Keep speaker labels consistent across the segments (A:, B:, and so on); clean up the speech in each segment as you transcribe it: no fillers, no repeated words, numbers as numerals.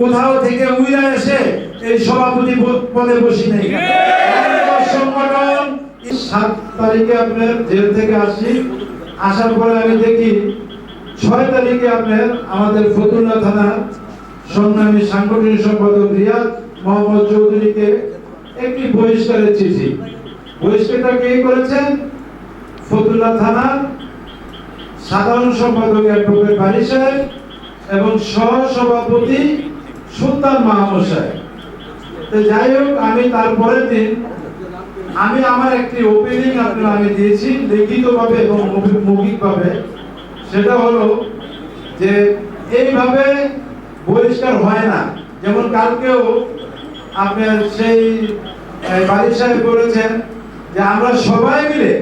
A: কোথাও থেকে উইরা এসে এই সভাপতি পদে বসি নাই। সংগঠন 7 তারিখে আপনার জেল থেকে আসার পরে আমি দেখি 6 তারিখে আপনার আমাদের ফতুল্লা থানা সংগ্রামী সাংগঠনিক সম্পাদক রিয়াদ মোহাম্মদ চৌধুরীকে একটি বহিষ্কারের চিঠি। বহিষ্কারটা কে করেছেন? ফতুল্লা থানার সাধারণ সম্পাদক অ্যাডভোকেট বারী সাহেব এবং সহ-সভাপতি সুলতান মাহমুদ সাহেব। তো যাই হোক, আমি তারপরের দিন আমি আমার একটি ওপেনিং আমি দিয়েছি লিখিতভাবে এবং মৌখিকভাবে। সেটা হলো যে এইভাবে বহিষ্কার হয় না। যেমন কালকেও আপনার সেই বারী সাহেব বলেছেন যে আমরা সবাই মিলে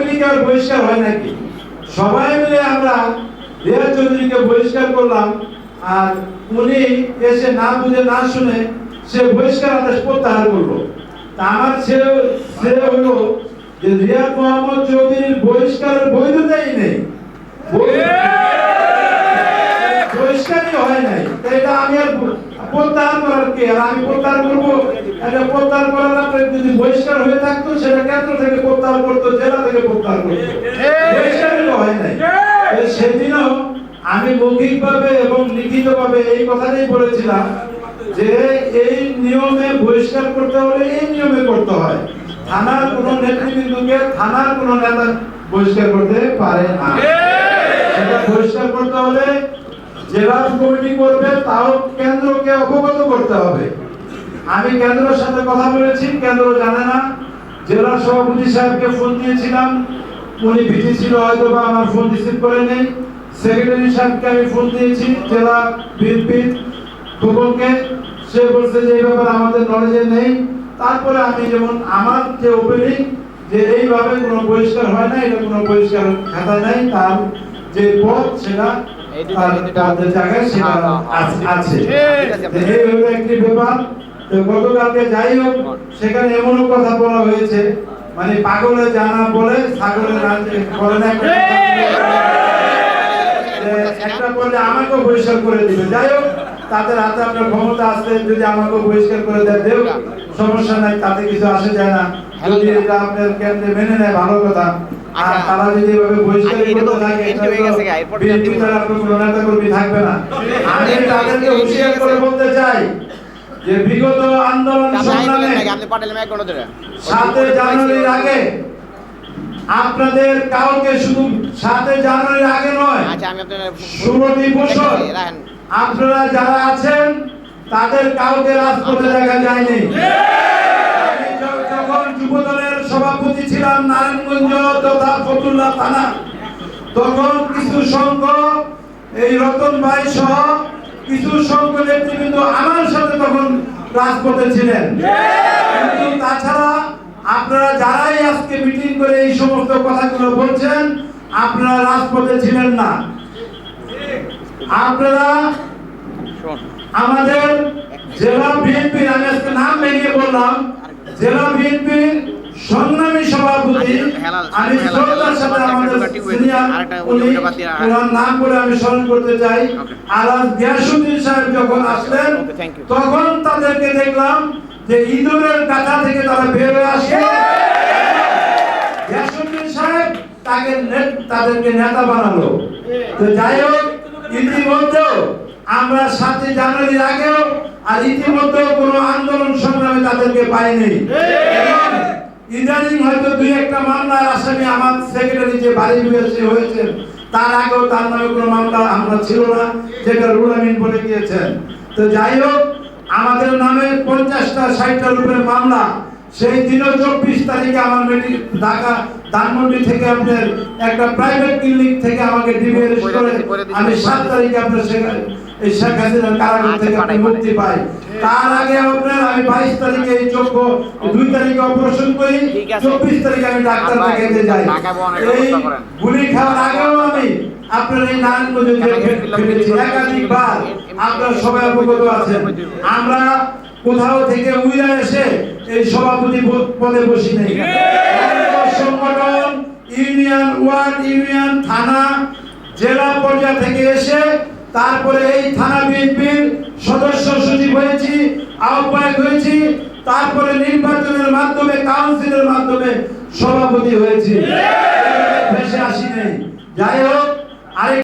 A: কি আর বহিষ্কার হয় নাকি? সবাই মিলে আমরা রিয়াদ চৌধুরীকে বহিষ্কার করলাম, আর উনি এসে না বুঝে না শুনে সে বহিষ্কার আদেশ প্রত্যাহার করলো। তা আমার সে হলো যে রিয়াদ মোহাম্মদ চৌধুরীর বহিষ্কারের বৈধতাই নেই, বহিষ্কারই হয় নাই। তাই এটা আমি আর প্রত্যাহার করার কি? আর আমি প্রত্যাহার করবো? এটা প্রত্যাহার করার আপনার যদি বহিষ্কার হয়ে থাকতো সেটা কেন্দ্র থেকে প্রত্যাহার করতো, জেলা থেকে প্রত্যাহার করতো, বহিষ্কারই হয় নাই। সেদিনও আমি মৌখিকভাবে এবং লিখিতভাবে এই কথাটাই বলেছিলাম যে এই নিয়মে বহিষ্কার করতে হলে এই নিয়মে করতে হয়। থানার কোনো নেতৃবৃন্দকে থানার কোনো নেতা বহিষ্কার করতে পারে না। সেটা বহিষ্কার করতে হলে জেলা কমিটি করবে, তাও কেন্দ্রকে অবগত করতে হবে। আমি কেন্দ্রের সাথে কথা বলেছি, কেন্দ্র জানে না। জেলা সভাপতি সাহেবকে ফোন দিয়েছিলাম, উনি বিজি ছিল, হয়তো বা আমার ফোন রিসিভ করে নেই। সেক্রেটারি সাহেবকে আমি ফোন দিয়েছি, জেলা বিএনপির খবরকে, সে বলছে যে এই ব্যাপারে আমাদের নলেজে নেই। তারপরে আমি যেমন আমার যে ওপেনিং যে এইভাবে কোনো বহিষ্কার হয় না, এটা কোনো বহিষ্কার খাতা নাই, তার যে পদ সেটা তাদের জায়গায় সেটা আছে। এই হলো একটি ব্যাপার। তো গতকালকে যাই হোক, সেখানে এমনও কথা বলা হয়েছে, মানে পাগলে জানা বলে ছাগলে বলে না, একটা বললে আমাকেও বহিষ্কার করে দিবে। যাই হোক, তাদের হাতে আপনার ক্ষমতা আছে, যদি আমাকেও বহিষ্কার করে দেয় সমস্যা নাই, তাতে কিছু আসে যায় না। যদি এটা আপনার কেন্দ্রে মেনে নেয় ভালো কথা, আর তারা যদি এভাবে বহিষ্কার করতে থাকে বিএনপি দ্বারা আপনার কোনো নেতা কর্মী থাকবে না। আমি তাদেরকে হুঁশিয়ার করে বলতে চাই যে বিগত আন্দোলন সংগ্রামে 7 জানুয়ারির আগে আপনাদের কাউকে, শুধু 7 জানুয়ারির আগে নয়, 16টি বছর আপনারা যারা আছেন তাদের কাউকে রাজপথে দেখা যায়নি। আমি যখন যুবদলের সভাপতি ছিলাম নারায়ণগঞ্জ তথা ফতুল্লা থানা, তখন কিছু সংখ্যক এই রতন ভাই সহ কিছু সংখ্যক নেতৃবৃন্দ আমার সাথে তখন রাজপথে ছিলেন। কিন্তু তাছাড়া আপনারা যারাই আজকে মিটিং করে এই সমস্ত কথাগুলো বলছেন, আপনারা রাজপথে ছিলেন না। আপনারা আমাদের জেলা বিএনপি, আমি আজকে নাম ভেঙে বললাম, জেলা বিএনপি সংগ্রামী সভাপতি, আমি শ্রদ্ধার সাথে আমাদের সিনিয়র ওনার নাম করে আমি স্মরণ করতে চাই, আলাস গিয়াসউদ্দিন সাহেব যখন আসলেন, তখন তাদেরকে দেখলাম যে ইঁদুরের কাঁটা থেকে তারা বের হয়ে আসে। গিয়াসউদ্দিন সাহেব তাদেরকে নেতা বানালো। তো যাই হোক, ইতিমধ্যে আমরা 7 জানুয়ারির আগেও আর ইতিমধ্যে কোনো আন্দোলন সংগ্রামে তাদেরকে পাইনি। ইদানিং হয়তো 2-1টা মামলার আসামি আমার সেক্রেটারি যে বাড়ি হয়েছে, তার আগেও তার নামে কোনো মামলা আমরা ছিল না, যেটা রুল আমিন বলে গিয়েছেন। তো যাই হোক, আমাদের নামে 50টা 60টার উপরে মামলা। সেই দিনও 24 তারিখে আমার ঢাকা ধানমন্ডি থেকে আপনার একটা প্রাইভেট ক্লিনিক থেকে আমাকে ডিবিএস করে আমি 7 তারিখে আপনার এই শেখ হাসিনার কারাগার থেকে আমি মুক্তি পাই। তার আগে আপনার আমি 22 তারিখে এই চক্ষু, 2 তারিখে অপারেশন করি, 24 তারিখে আমি ডাক্তার দেখাতে যাই। এই গুলি খাওয়ার আগেও আমি আপনার এই নারায়ণগঞ্জে ফিরেছি একাধিকবার, আপনারা সবাই অবগত আছেন। আমরা কোথাও থেকে উইরা এসে এই সভাপতি পদে বসি নাই। সংগঠন, ইউনিয়ন, ওয়ার্ড, ইউনিয়ন, থানা, জেলা পর্যায় থেকে এসে তারপরে এই থানা বিএনপির সদস্য সচিব হয়েছি, আহ্বায়ক হয়েছি, তারপরে নির্বাচনের মাধ্যমে কাউন্সিলের মাধ্যমে সভাপতি হয়েছি। ভেসে আসি নেই। যাই হোক, আরেক